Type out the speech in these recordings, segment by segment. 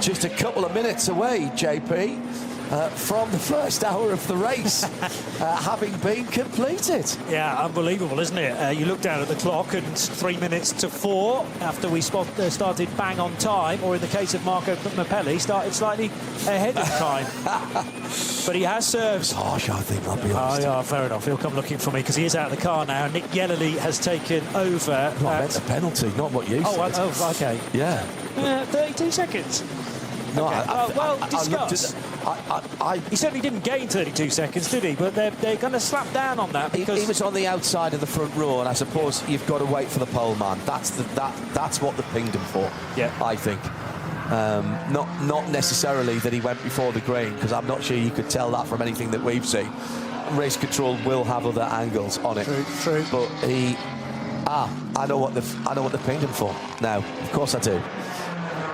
Just a couple of minutes away, JP, from the first hour of the race having been completed. Yeah, unbelievable, isn't it? You look down at the clock and it's 3 minutes to 4 after we started bang on time, or in the case of Marco Mappelli, started slightly ahead of time. But he has served. It's harsh, I think, I'll be honest. Oh, yeah, fair enough. He'll come looking for me because he is out of the car now. Nick Yellerly has taken over. No, that's a penalty, not what you said. Oh, okay. Yeah. 32 seconds. No, okay. Well, discuss. He He certainly didn't gain 32 seconds, did he? But they're going to slap down on that because he was on the outside of the front row, and I suppose you've got to wait for the pole man. That's what they pinged him for. Yeah, I think. Not necessarily that he went before the green, because I'm not sure you could tell that from anything that we've seen. Race control will have other angles on it. True. But I know what they pinged him for now. Of course I do.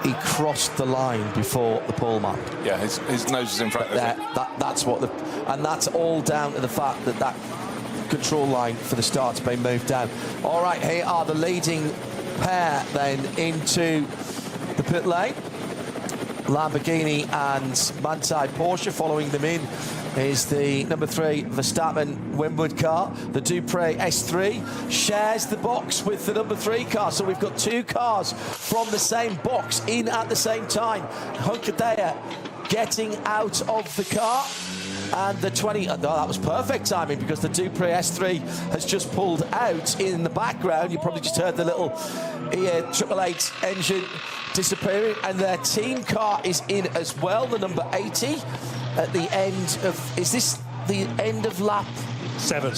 He crossed the line before the pole man. Yeah, his nose is in front of it. That's what and that's all down to the fact that control line for the start's been moved down. All right, here are the leading pair then into the pit lane. Lamborghini and Manthey Porsche. Following them in is the number 3 Verstappen Winwood car. The Dupre S3 shares the box with the number 3 car, so we've got 2 cars from the same box in at the same time. Hunkadea getting out of the car, and the 20 that was perfect timing, because the Dupre S3 has just pulled out in the background. You probably just heard the little 888 engine disappearing, and their team car is in as well, the number 80 at the end of, is this the end of lap 7?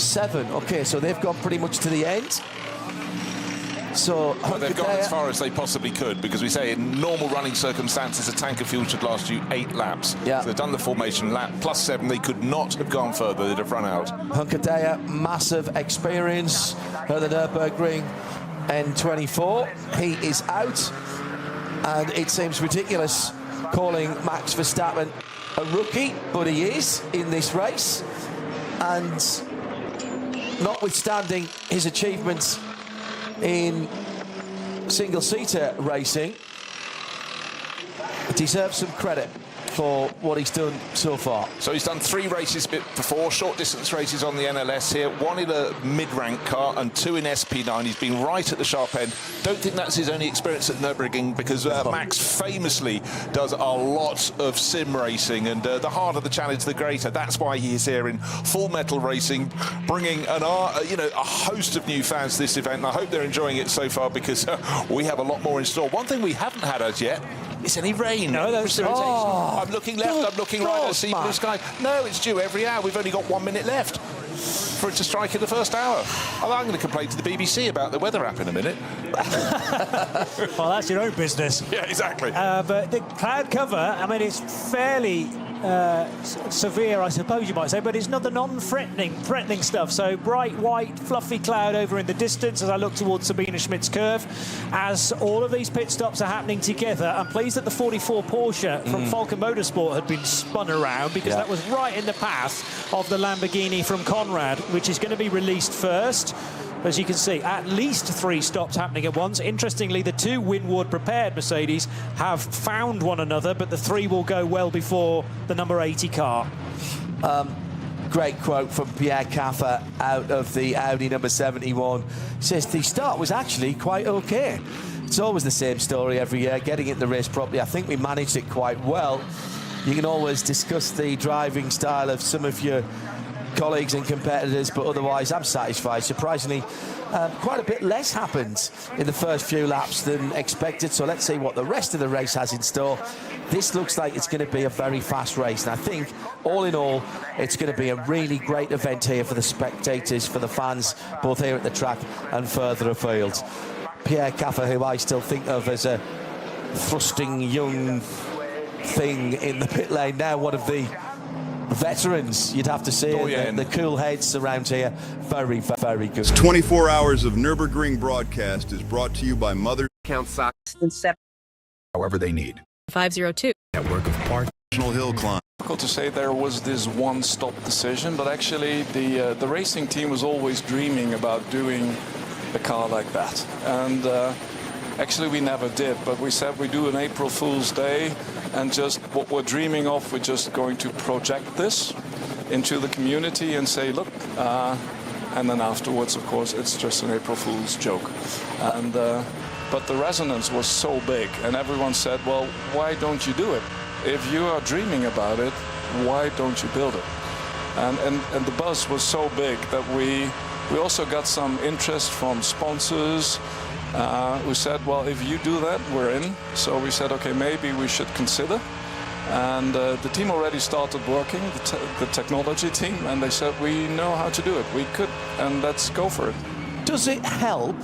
Okay, so they've gone pretty much to the end. So well, they've gone as far as they possibly could, because we say in normal running circumstances a tank of fuel should last you 8 laps. Yeah. So they've done the formation lap plus 7. They could not have gone further. They'd have run out. Hunkadea, massive experience at the Nurburgring N24. He is out, and it seems ridiculous calling Max Verstappen a rookie, but he is in this race, and notwithstanding his achievements in single-seater racing, deserves some credit for what he's done so far. So he's done 3 races before, short-distance races on the NLS here, 1 in a mid-rank car and 2 in SP9. He's been right at the sharp end. Don't think that's his only experience at Nürburgring, because Max famously does a lot of sim racing, and the harder the challenge, the greater. That's why he is here in full metal racing, bringing a host of new fans to this event, and I hope they're enjoying it so far, because we have a lot more in store. One thing we haven't had as yet is any rain. No, that's I'm looking left, I'm looking right, I see blue sky. No, it's due every hour. We've only got 1 minute left for it to strike in the first hour. I'm going to complain to the BBC about the weather app in a minute. Well, that's your own business. Yeah, exactly. But the cloud cover, I mean, it's fairly severe, I suppose you might say, but it's not the threatening stuff. So bright white fluffy cloud over in the distance as I look towards Sabine Schmidt's curve, as all of these pit stops are happening together. I'm pleased that the 44 Porsche from Falcon Motorsport had been spun around, because that was right in the path of the Lamborghini from Conrad, which is going to be released first. As you can see, at least 3 stops happening at once. Interestingly, the 2 Winwood prepared Mercedes have found one another, but the 3 will go well before the number 80 car. Great quote from Pierre Caffer out of the Audi number 71. He says the start was actually quite okay. It's always the same story every year, getting it in the race properly. I think we managed it quite well. You can always discuss the driving style of some of your colleagues and competitors, but otherwise I'm satisfied. Surprisingly, quite a bit less happened in the first few laps than expected, so let's see what the rest of the race has in store. This looks like it's going to be a very fast race, and I think all in all it's going to be a really great event here for the spectators, for the fans, both here at the track and further afield. Pierre Caffer, who I still think of as a thrusting young thing in the pit lane, now one of the veterans, you'd have to say. The cool heads around here, very, very good. 24 hours of Nurburgring broadcast is brought to you by Mother Count Socks and Step. However they need. 502. Network of parks. National Hill Climb. Difficult to say there was this one-stop decision, but actually the racing team was always dreaming about doing a car like that. And Actually, we never did, but we said we do an April Fool's Day, and just what we're dreaming of, we're just going to project this into the community and say, look, and then afterwards, of course, it's just an April Fool's joke. And but the resonance was so big, and everyone said, well, why don't you do it? If you are dreaming about it, why don't you build it? And the buzz was so big that we also got some interest from sponsors. We said, well, if you do that, we're in. So we said, okay, maybe we should consider. And the team already started working, the technology team, and they said, we know how to do it. We could, and let's go for it. Does it help,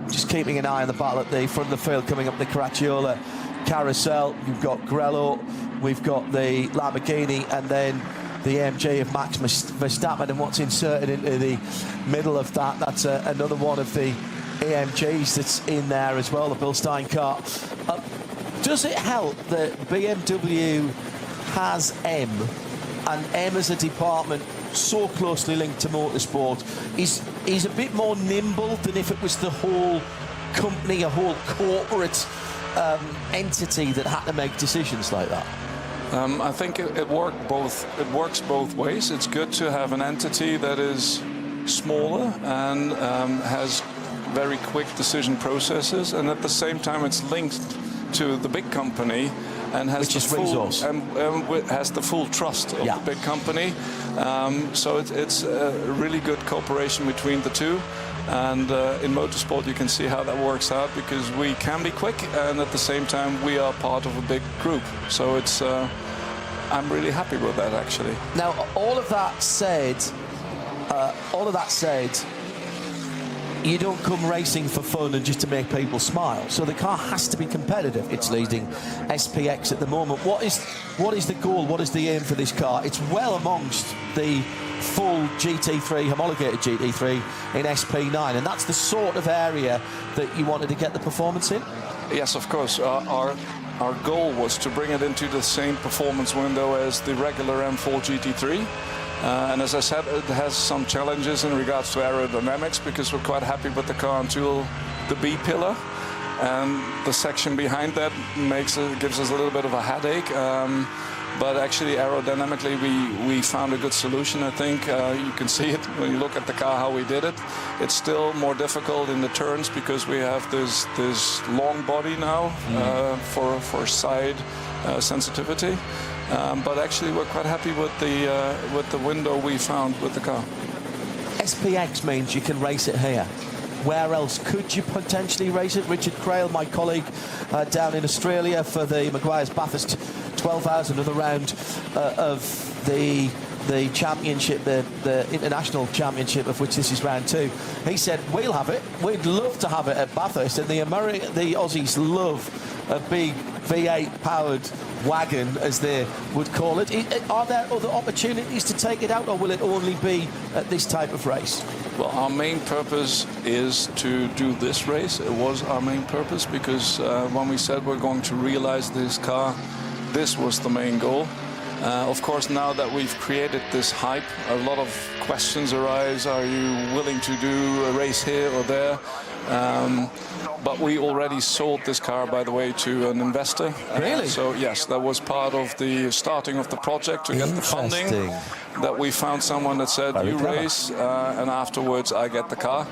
just keeping an eye on the battle at the front of the field, coming up the Caracciola carousel? You've got Grello, we've got the Lamborghini, and then the AMG of Max Verstappen, and what's inserted into the middle of that, that's another one of the AMGs that's in there as well, the Bilstein car. Does it help that BMW has M, and M as a department so closely linked to motorsport is a bit more nimble than if it was the whole company, a whole corporate entity that had to make decisions like that? I think it works both ways. It's good to have an entity that is smaller and has very quick decision processes, and at the same time it's linked to the big company and has has the full trust of the big company. So it's a really good cooperation between the two. And in motorsport, you can see how that works out, because we can be quick, and at the same time, we are part of a big group. So it's, I'm really happy with that, actually. Now, all of that said, you don't come racing for fun and just to make people smile. So the car has to be competitive. It's leading SPX at the moment. What is the goal? What is the aim for this car? It's well amongst the full GT3, homologated GT3 in SP9, and that's the sort of area that you wanted to get the performance in? Yes, of course. Our goal was to bring it into the same performance window as the regular M4 GT3. And as I said, it has some challenges in regards to aerodynamics, because we're quite happy with the car until the B pillar. And the section behind that gives us a little bit of a headache. But actually, aerodynamically, we found a good solution, I think. You can see it when you look at the car, how we did it. It's still more difficult in the turns because we have this long body now for side sensitivity. But actually, we're quite happy with the window we found with the car. SPX means you can race it here. Where else could you potentially race it? Richard Crail, my colleague down in Australia for the Maguire's Bathurst 12,000, another round of the championship, the international championship, of which this is round 2. He said, we'll have it. We'd love to have it at Bathurst. And the Aussies love a big V8 powered wagon, as they would call it. Are there other opportunities to take it out, or will it only be at this type of race? Well, our main purpose is to do this race. It was our main purpose, because when we said we're going to realize this car, this was the main goal. Of course, now that we've created this hype, a lot of questions arise. Are you willing to do a race here or there? But we already sold this car, by the way, to an investor. Really? So yes, that was part of the starting of the project, to get the funding. That we found someone that said, you race, and afterwards I get the car.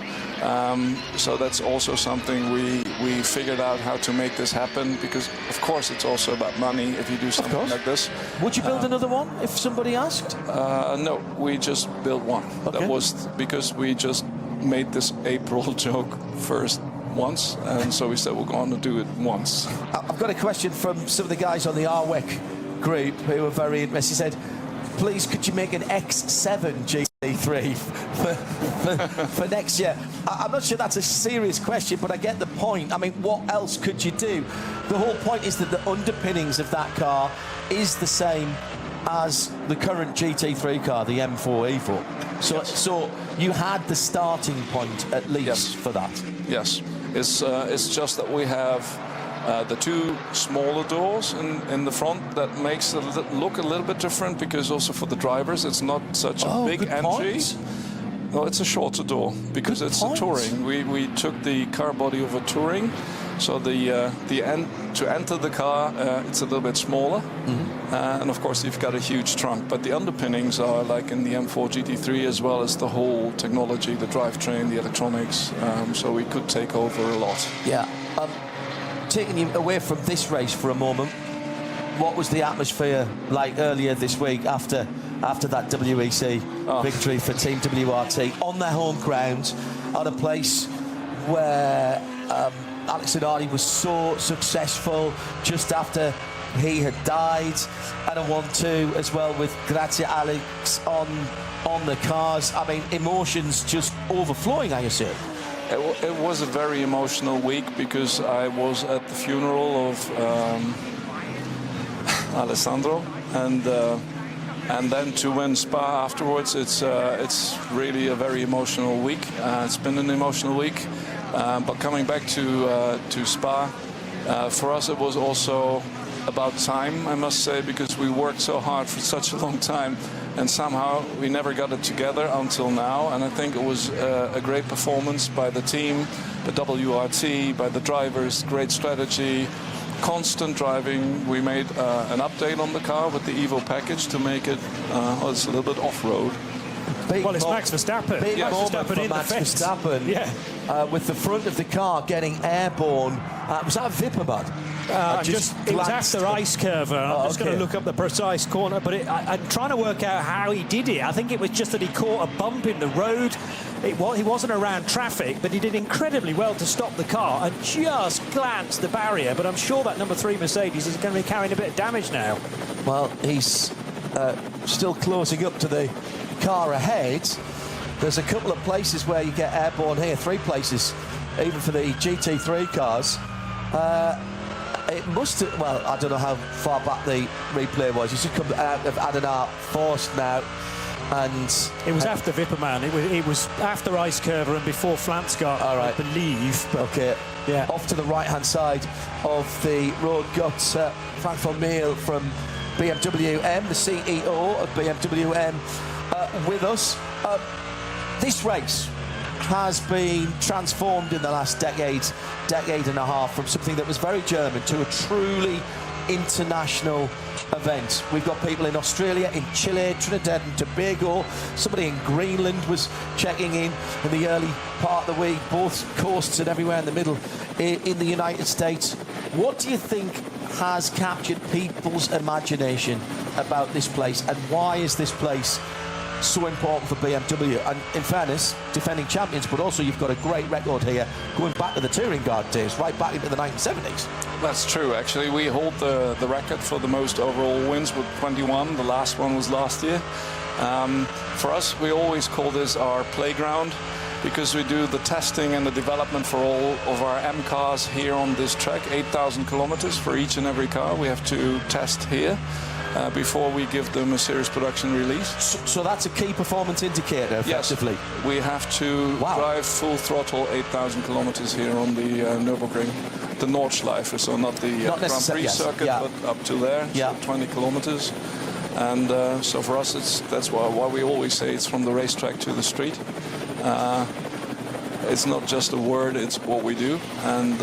So that's also something we figured out how to make this happen, because of course it's also about money if you do something like this. Would you build another one if somebody asked? No, we just built one. Okay. That was because we just made this April joke first once, and so we said we're going to do it once. I've got a question from some of the guys on the RWEC group who were very interested. He said, please, could you make an X7 GT3 for next year? I'm not sure that's a serious question, but I get the point. I mean, what else could you do? The whole point is that the underpinnings of that car is the same as the current GT3 car, the M4 E4. So you had the starting point at least for that. Yes, it's just that we have the two smaller doors in the front that makes it look a little bit different, because also for the drivers it's not such a big entry. No, it's a shorter door because it's a Touring. We took the car body of a Touring, So to enter the car, it's a little bit smaller, and of course you've got a huge trunk. But the underpinnings are like in the M4 GT3, as well as the whole technology, the drivetrain, the electronics. So we could take over a lot. Yeah. Taking you away from this race for a moment, what was the atmosphere like earlier this week after that WEC victory for Team WRT on their home ground, at a place where Alex Zanardi was so successful just after he had died, and a 1-2 as well with Grazie Alex on the cars. I mean, emotions just overflowing, I assume. It was a very emotional week because I was at the funeral of Alessandro, and then to win Spa afterwards, it's really a very emotional week. It's been an emotional week, but coming back to Spa, for us it was also about time, I must say, because we worked so hard for such a long time, and somehow we never got it together until now. And I think it was a great performance by the team, the WRT, by the drivers, great strategy, constant driving. We made an update on the car with the Evo package to make it it's a little bit off-road. Well, it's Max Verstappen. Big moment Verstappen for in Max the fence. Verstappen. Yeah. With the front of the car getting airborne. Was that Vippermud? It was after Ice Curve. I'm just going to look up the precise corner, but I'm trying to work out how he did it. I think it was just that he caught a bump in the road. He wasn't around traffic, but he did incredibly well to stop the car and just glanced the barrier. But I'm sure that number 3 Mercedes is going to be carrying a bit of damage now. Well, he's still closing up to the car ahead. There's a couple of places where you get airborne here, 3 places, even for the GT3 cars. It must have, well, I don't know how far back the replay was. You should come out of Adenar Forst now. And it was after Vipperman. It was after Ice Curve and before Flansgard, I believe. Okay. Yeah. Off to the right-hand side of the road, got Frank von Meal from BMW M, the CEO of BMW M, with us. This race has been transformed in the last decade and a half, from something that was very German to a truly international event. We've got people in Australia, in Chile, Trinidad and Tobago. Somebody in Greenland was checking in the early part of the week. Both coasts and everywhere in the middle in the United States. What do you think has captured people's imagination about this place, and why is this place so important for BMW? And in fairness, defending champions, but also you've got a great record here going back to the Touring Guard days, right back into the 1970s. That's true. Actually, we hold the record for the most overall wins with 21. The last one was last year. For us, we always call this our playground, because we do the testing and the development for all of our M cars here on this track. 8,000 kilometers for each and every car we have to test here before we give them a series production release. So that's a key performance indicator, effectively? Yes, we have to drive full throttle 8,000 kilometers here on the Nurburgring, the Nordschleife, so not the Grand Prix circuit, but up to there, so 20 kilometers. And so for us, that's why we always say it's from the racetrack to the street. It's not just a word, it's what we do. And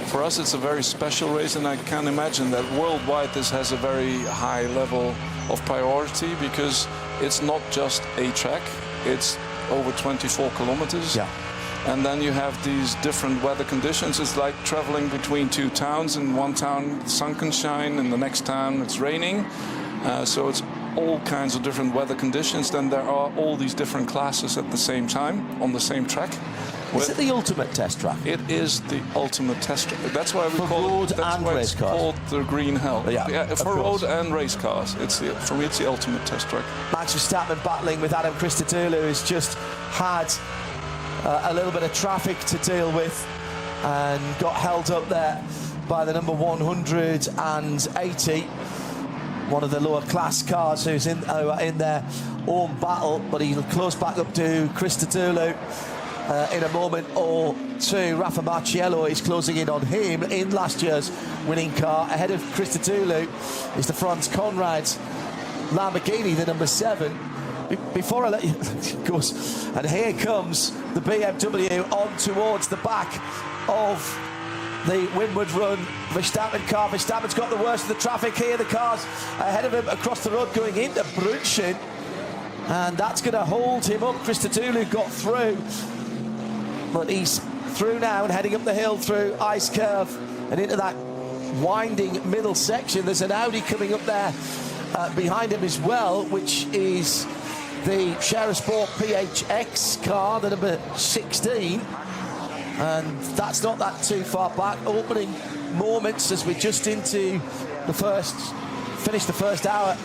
for us, it's a very special race, and I can imagine that worldwide this has a very high level of priority, because it's not just a track, it's over 24 kilometers. Yeah. And then you have these different weather conditions. It's like traveling between 2 towns. In one town, the sun can shine, in the next town, it's raining. So it's all kinds of different weather conditions. Then there are all these different classes at the same time on the same track. Is it the ultimate test track? It is the ultimate test track. That's why we call road it. That's and why race it's cars. called the Green Hell. Yeah, for road and race cars. For me, it's the ultimate test track. Max Verstappen battling with Adam Christodoulou has just had a little bit of traffic to deal with and got held up there by the number 180. One of the lower class cars who's in their own battle, but he'll close back up to Christodoulou in a moment or two. Rafa Marciello is closing in on him in last year's winning car. Ahead of Christodoulou is the Franz Conrad Lamborghini, the number 7. Before I let you, of course, and here comes the BMW on towards the back of the windward run. Verstappen car. Verstappen's got the worst of the traffic here. The car's ahead of him across the road going into Brunchen. And that's going to hold him up. Christodoulou got through. But he's through now and heading up the hill through Ice Curve and into that winding middle section. There's an Audi coming up there behind him as well, which is the Sheeran Sport PHX car, the number 16. And that's not that too far back. Opening moments as we're just into the finish the first hour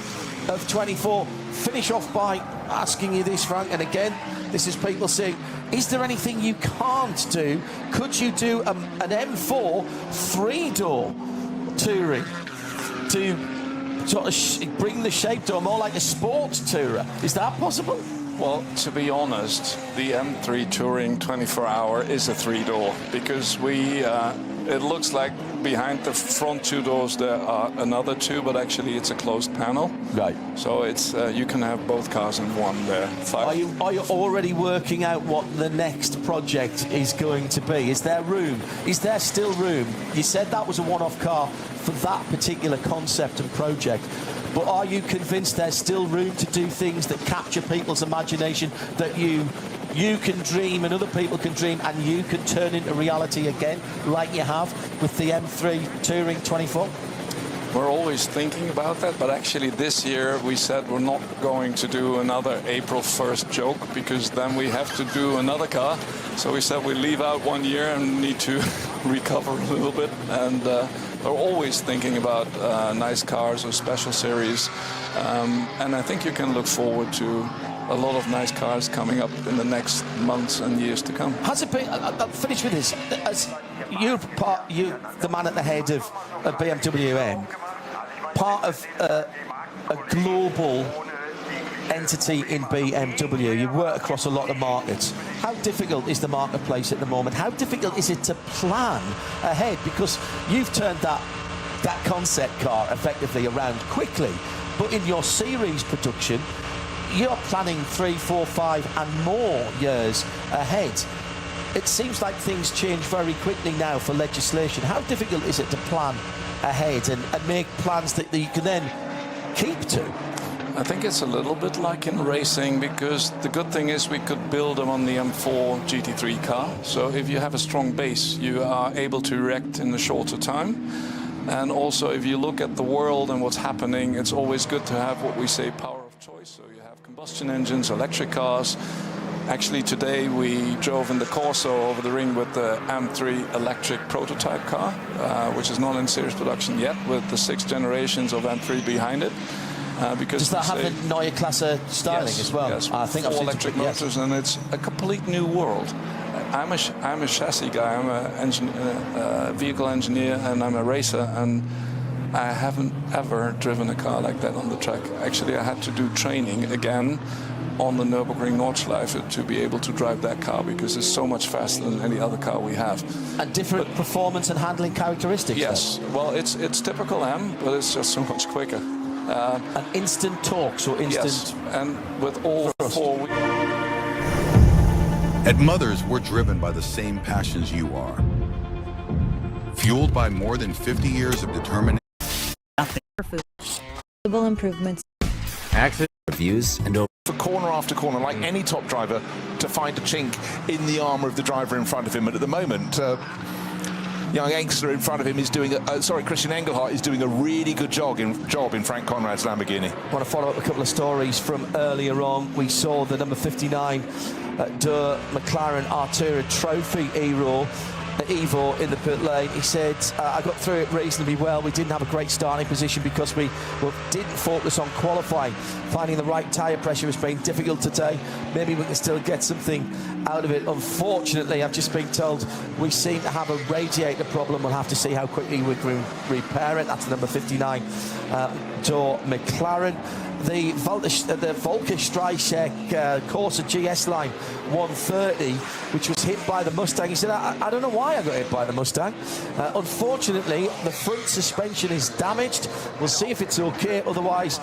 of 24. Finish off by asking you this, Frank, and again, this is people saying, is there anything you can't do? Could you do an M4 3-door Touring to sort of bring the shape to more like a sports tourer? Is that possible? Well, to be honest, the M3 Touring 24-hour is a 3-door because it looks like behind the front 2 doors there are another 2, but actually it's a closed panel. Right. So it's you can have both cars in one there. Are you already working out what the next project is going to be? Is there room? Is there still room? You said that was a one-off car for that particular concept and project. But are you convinced there's still room to do things that capture people's imagination, that you can dream and other people can dream and you can turn into reality again, like you have with the M3 Touring 24? We're always thinking about that, but actually this year we said we're not going to do another April 1st joke because then we have to do another car. So we said we leave out 1 year and need to recover a little bit. And we're always thinking about nice cars or special series. And I think you can look forward to a lot of nice cars coming up in the next months and years to come. Has it been, I'll finish with this, as you, the man at the head of BMW M, part of a global entity in BMW, you work across a lot of markets. How difficult is the marketplace at the moment? How difficult is it to plan ahead? Because you've turned that concept car effectively around quickly, but in your series production, you're planning 3, 4, 5 and more years ahead. It seems like things change very quickly now for legislation. How difficult is it to plan ahead and make plans that you can then keep to? I think it's a little bit like in racing because the good thing is we could build them on the M4 GT3 car. So if you have a strong base, you are able to react in a shorter time. And also if you look at the world and what's happening, it's always good to have what we say power of choice. So you have combustion engines, electric cars. Actually today we drove in the Corso over the ring with the M3 electric prototype car, which is not in series production yet, with the 6 generations of M3 behind it. Because does that have the Neue Klasse styling as well? Yes, I think I've seen electric motors, and it's a complete new world. I'm a chassis guy. I'm a vehicle engineer, and I'm a racer, and I haven't ever driven a car like that on the track. Actually, I had to do training again on the Nurburgring Nordschleife to be able to drive that car because it's so much faster than any other car we have. And different performance and handling characteristics. Yes, then? Well, it's typical M, but it's just so much quicker. An instant torque, so instant. Yes, and with all 4 wheels. At Mothers, we're driven by the same passions you are. Fueled by more than 50 years of determination. Improvements. Accident reviews and for corner after corner, like any top driver, to find a chink in the armour of the driver in front of him. But at the moment, young Engstler in front of him is doing Christian Engelhardt is doing a really good job in Frank Conrad's Lamborghini. I want to follow up a couple of stories from earlier on. We saw the number 59 de McLaren Artura Trophy Evo in the pit lane. He said, I got through it reasonably well. We didn't have a great starting position because we didn't focus on qualifying. Finding the right tyre pressure has been difficult today. Maybe we can still get something out of it. Unfortunately, I've just been told we seem to have a radiator problem. We'll have to see how quickly we can repair it. That's the number 59 door McLaren. The Volker Streichek Corsa GS line 130, which was hit by the Mustang. He said, I don't know why I got hit by the Mustang. Unfortunately, the front suspension is damaged. We'll see if it's okay. Otherwise,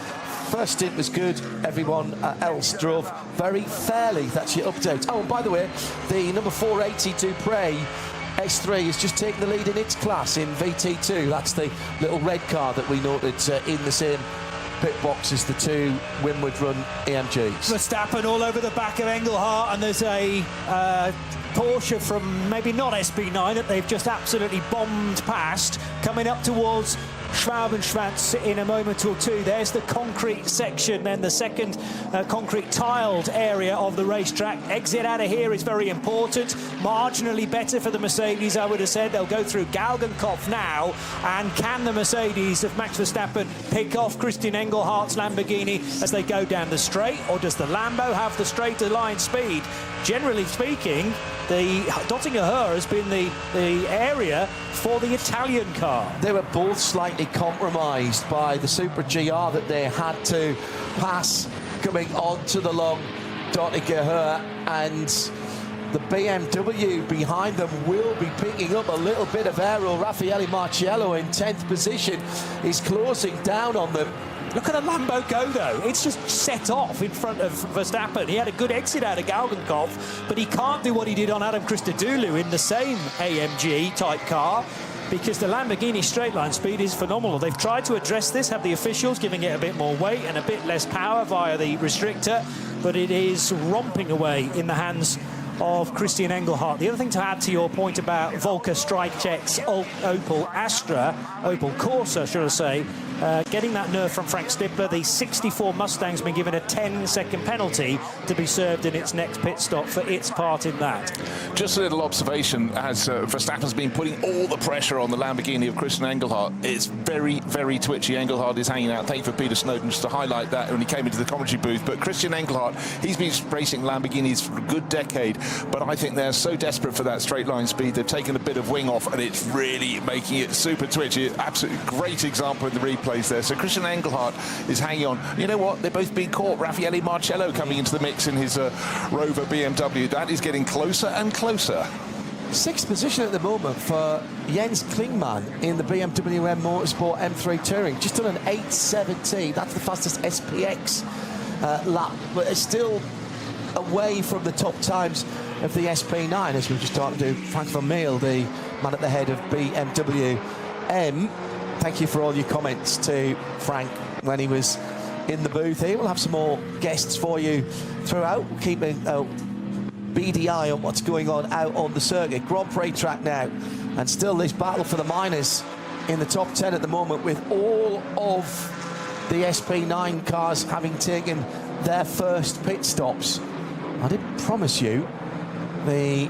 first stint was good. Everyone else drove very fairly. That's your update. Oh, and by the way, the number 480 Dupre S3 has just taken the lead in its class in VT2. That's the little red car that we noted in the same pit box as the two Windward Run AMGs. Verstappen all over the back of Engelhardt, and there's a Porsche from maybe not SB9 that they've just absolutely bombed past, coming up towards Schwabenschwanz in a moment or two. There's the concrete section, then the second concrete tiled area of the racetrack. Exit out of here is very important. Marginally better for the Mercedes, I would have said. They'll go through Galgenkopf now, and can the Mercedes of Max Verstappen pick off Christian Engelhardt's Lamborghini as they go down the straight, or does the Lambo have the straighter line speed? Generally speaking, the Dottinger Her has been the area for the Italian car. They were both slightly compromised by the Super GR that they had to pass coming onto the long Dottinger Her, and the BMW behind them will be picking up a little bit of aero. Raffaele Marciello in 10th position is closing down on them. Look at the Lambo go, though. It's just set off in front of Verstappen. He had a good exit out of Galgenkopf, but he can't do what he did on Adam Christodoulou in the same AMG-type car, because the Lamborghini straight line speed is phenomenal. They've tried to address this, have the officials giving it a bit more weight and a bit less power via the restrictor, but it is romping away in the hands of Christian Engelhardt. The other thing to add to your point about Volker Strikecheck's Opel Astra, Opel Corsa, should I say, getting that nerve from Frank Stippler, the 64 Mustang's been given a 10-second penalty to be served in its next pit stop for its part in that. Just a little observation, as Verstappen's been putting all the pressure on the Lamborghini of Christian Engelhardt. It's very, very twitchy. Engelhardt is hanging out. Thank you for Peter Snowden just to highlight that when he came into the commentary booth. But Christian Engelhardt, he's been racing Lamborghinis for a good decade, but I think they're so desperate for that straight line speed, they've taken a bit of wing off, and it's really making it super twitchy. Absolutely great example in the replay there. So Christian Engelhardt is hanging on. You know what? They're both being caught. Raffaele Marciello coming into the mix in his Rover BMW. That is getting closer and closer. 6th position at the moment for Jens Klingmann in the BMW M Motorsport M3 Touring. Just done an 8.17. That's the fastest SPX lap, but it's still away from the top times of the SP9, as we were just talking to Frank van Meel, the man at the head of BMW M. Thank you for all your comments to Frank when he was in the booth here. We'll have some more guests for you throughout, keeping a beady eye on what's going on out on the circuit. Grand Prix track now, and still this battle for the minors in the top 10 at the moment, with all of the SP9 cars having taken their first pit stops. I did promise you a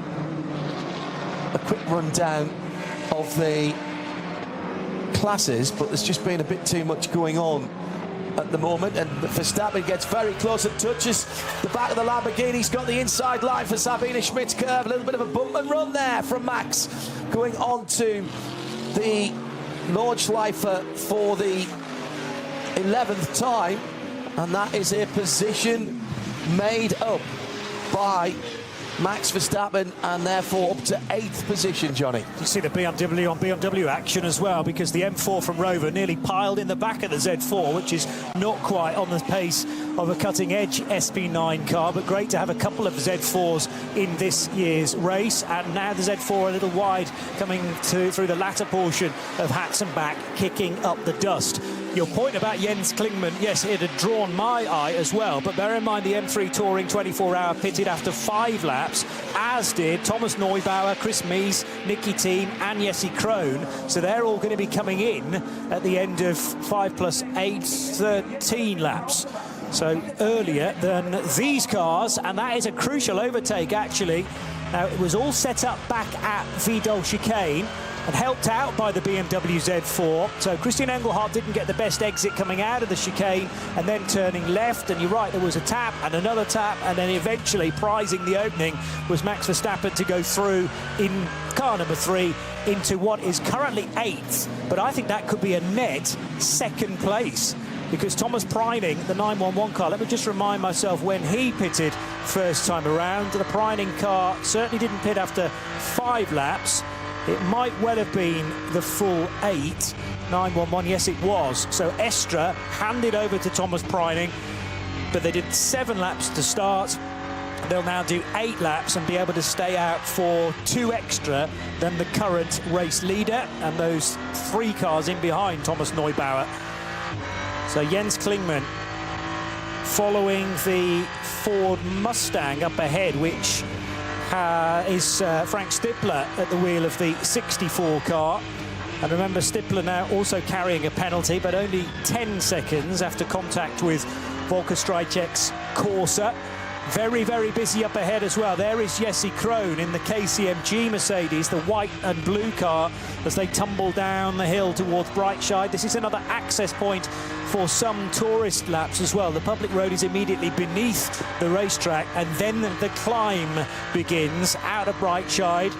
quick rundown of the classes, but there's just been a bit too much going on at the moment, and Verstappen gets very close and touches the back of the Lamborghini. He's got the inside line for Sabine Schmidt's curve. A little bit of a bump and run there from Max, going on to the Nordschleife for the 11th time, and that is a position made up by Max Verstappen, and therefore up to 8th position, Johnny. You see the BMW on BMW action as well, because the M4 from Rover nearly piled in the back of the Z4, which is not quite on the pace of a cutting-edge SP9 car, but great to have a couple of Z4s in this year's race. And now the Z4 a little wide, coming through the latter portion of Hatzenbach, kicking up the dust. Your point about Jens Klingmann, yes, it had drawn my eye as well, but bear in mind the M3 Touring 24-hour pitted after 5 laps, as did Thomas Neubauer, Chris Mies, Nicky Thiem and Jesse Krohn. So they're all going to be coming in at the end of 5 + 8, 13 laps. So earlier than these cars, and that is a crucial overtake, actually. Now, it was all set up back at Vidal chicane and helped out by the BMW Z4. So Christian Engelhardt didn't get the best exit coming out of the chicane and then turning left. And you're right, there was a tap and another tap, and then eventually prizing the opening was Max Verstappen to go through in car number 3 into what is currently 8th. But I think that could be a net 2nd place, because Thomas Preining, the 911 car, let me just remind myself when he pitted first time around. The Preining car certainly didn't pit after 5 laps. It might well have been the full 8. 911, yes it was. So Estra handed over to Thomas Preining, but they did 7 laps to start. they'll now do 8 laps and be able to stay out for 2 extra than the current race leader and those 3 cars in behind Thomas Neubauer. So Jens Klingmann following the Ford Mustang up ahead, which is Frank Stippler at the wheel of the 64 car. And remember, Stippler now also carrying a penalty, but only 10 seconds after contact with Volker Strejček's Corsa. Very, very busy up ahead as well. There is Jesse Krohn in the KCMG Mercedes, the white and blue car, as they tumble down the hill towards Breitscheid. This is another access point for some tourist laps as well. The public road is immediately beneath the racetrack, and then the climb begins out of Breitscheid.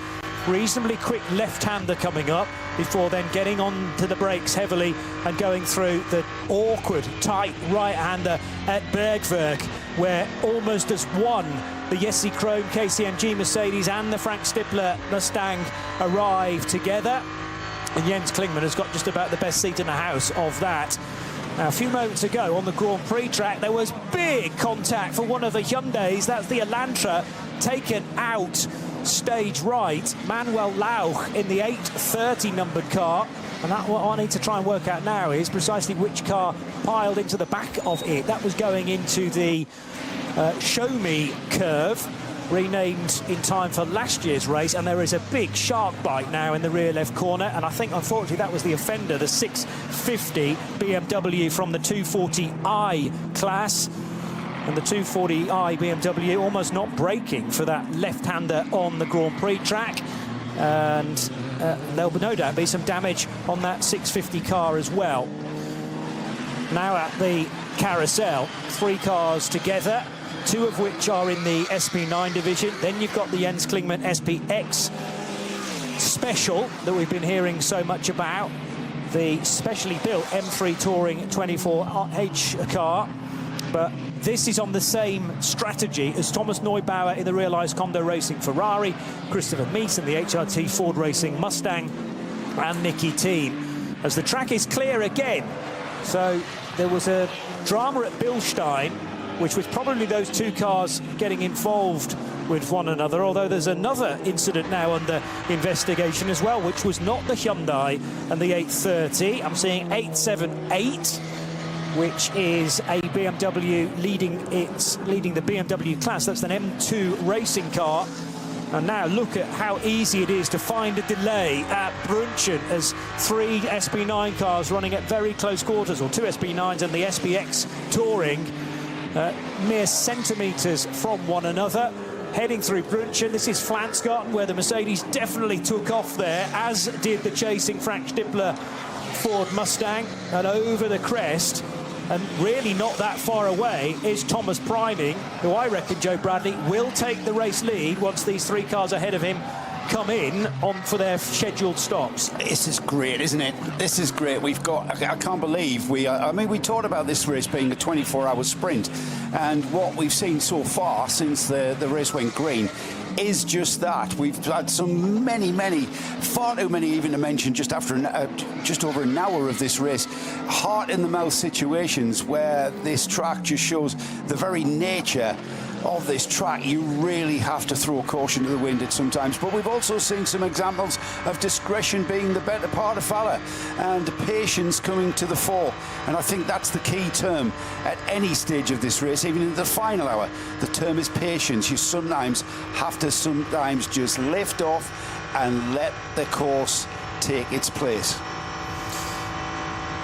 Reasonably quick left-hander coming up before then getting on to the brakes heavily and going through the awkward, tight right-hander at Bergwerk, where almost as one, the Jesse Krohn KCMG Mercedes and the Frank Stippler Mustang arrive together. And Jens Klingmann has got just about the best seat in the house of that. Now, a few moments ago on the Grand Prix track, there was big contact for one of the Hyundais. That's the Elantra, taken out stage right. Manuel Lauch in the 830 numbered car. And that, what I need to try and work out now is precisely which car piled into the back of it. That was going into the Show Me curve, renamed in time for last year's race, and there is a big shark bite now in the rear left corner, and I think unfortunately that was the offender, the 650 BMW from the 240i class. And the 240i BMW almost not braking for that left-hander on the Grand Prix track. And there'll no doubt be some damage on that 650 car as well. Now at the carousel, 3 cars together, 2 of which are in the SP9 division. Then you've got the Jens Klingmann SPX Special that we've been hearing so much about. The specially built M3 Touring 24H car. But this is on the same strategy as Thomas Neubauer in the Realized Condo Racing Ferrari, Christopher Mies in the HRT Ford Racing Mustang, and Nicky Team. As the track is clear again. So there was a drama at Bilstein, which was probably those 2 cars getting involved with one another, although there's another incident now under investigation as well, which was not the Hyundai and the 830. I'm seeing 878. Which is a BMW leading the BMW class. That's an M2 racing car. And now look at how easy it is to find a delay at Brunchen as 3 SP9 cars running at very close quarters, or 2 SP9s and the SPX Touring, mere centimetres from one another. Heading through Brunchen, this is Flansgarten, where the Mercedes definitely took off there, as did the chasing Frank Stippler Ford Mustang. And over the crest, and really not that far away, is Thomas Preining, who I reckon, Joe Bradley, will take the race lead once these 3 cars ahead of him come in on for their scheduled stops. This is great, isn't it? This is great. We've got, I can't believe I mean, we talked about this race being a 24-hour sprint, and what we've seen so far since the race went green is just that. We've had some far too many even to mention just after just over an hour of this race. Heart in the mouth situations where this track just shows the very nature of this track. You really have to throw caution to the wind at sometimes, but we've also seen some examples of discretion being the better part of valor and patience coming to the fore, and I think that's the key term at any stage of this race, even in the final hour. The term is patience. You sometimes have to just lift off and let the course take its place.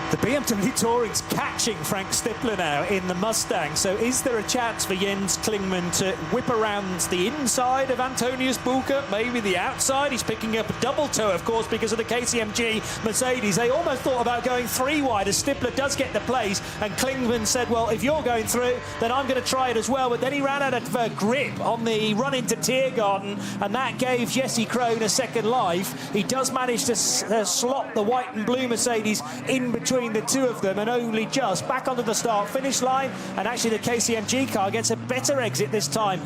The BMW Touring's catching Frank Stippler now in the Mustang. So is there a chance for Jens Klingmann to whip around the inside of Antonius Bucher, maybe the outside? He's picking up a double toe, of course, because of the KCMG Mercedes. They almost thought about going 3 wide as Stippler does get the place, and Klingmann said, well, if you're going through, then I'm going to try it as well. But then he ran out of grip on the run into Tiergarten, and that gave Jesse Krohn a second life. He does manage to slot the white and blue Mercedes in between the 2 of them, and only just back onto the start-finish line. And actually the KCMG car gets a better exit this time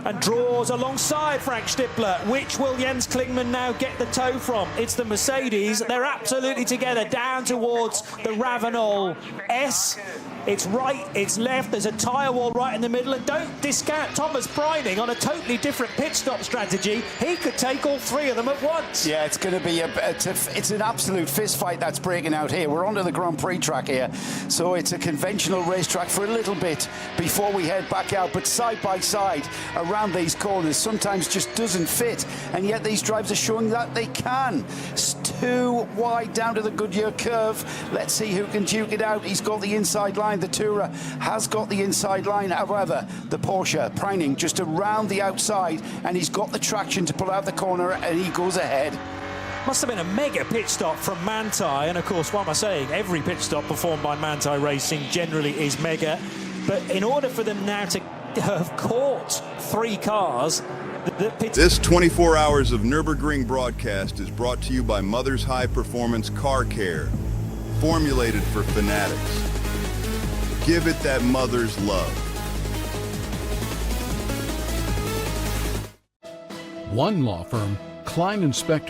and draws alongside Frank Stippler. Which will Jens Klingmann now get the toe from? It's the Mercedes. They're absolutely together down towards the Ravenol S. It's right, it's left, there's a tyre wall right in the middle, and don't discount Thomas Preining on a totally different pit stop strategy. He could take all three of them at once. Yeah, it's going to be it's an absolute fist fight that's breaking out here. We're onto the Grand Prix track here, so it's a conventional racetrack for a little bit before we head back out, but side by side around these corners sometimes just doesn't fit, and yet these drivers are showing that they can. It's too wide down to the Goodyear curve. Let's see who can duke it out. He's got the inside line. The Tourer has got the inside line. However, the Porsche, Preining, just around the outside, and he's got the traction to pull out the corner, and he goes ahead. Must have been a mega pit stop from Manthey, and of course, what am I saying? Every pit stop performed by Manthey Racing generally is mega. But in order for them now to have caught three cars, This 24 hours of Nurburgring broadcast is brought to you by Mother's High Performance Car Care, formulated for fanatics. Give it that mother's love. One law firm, Klein Inspector,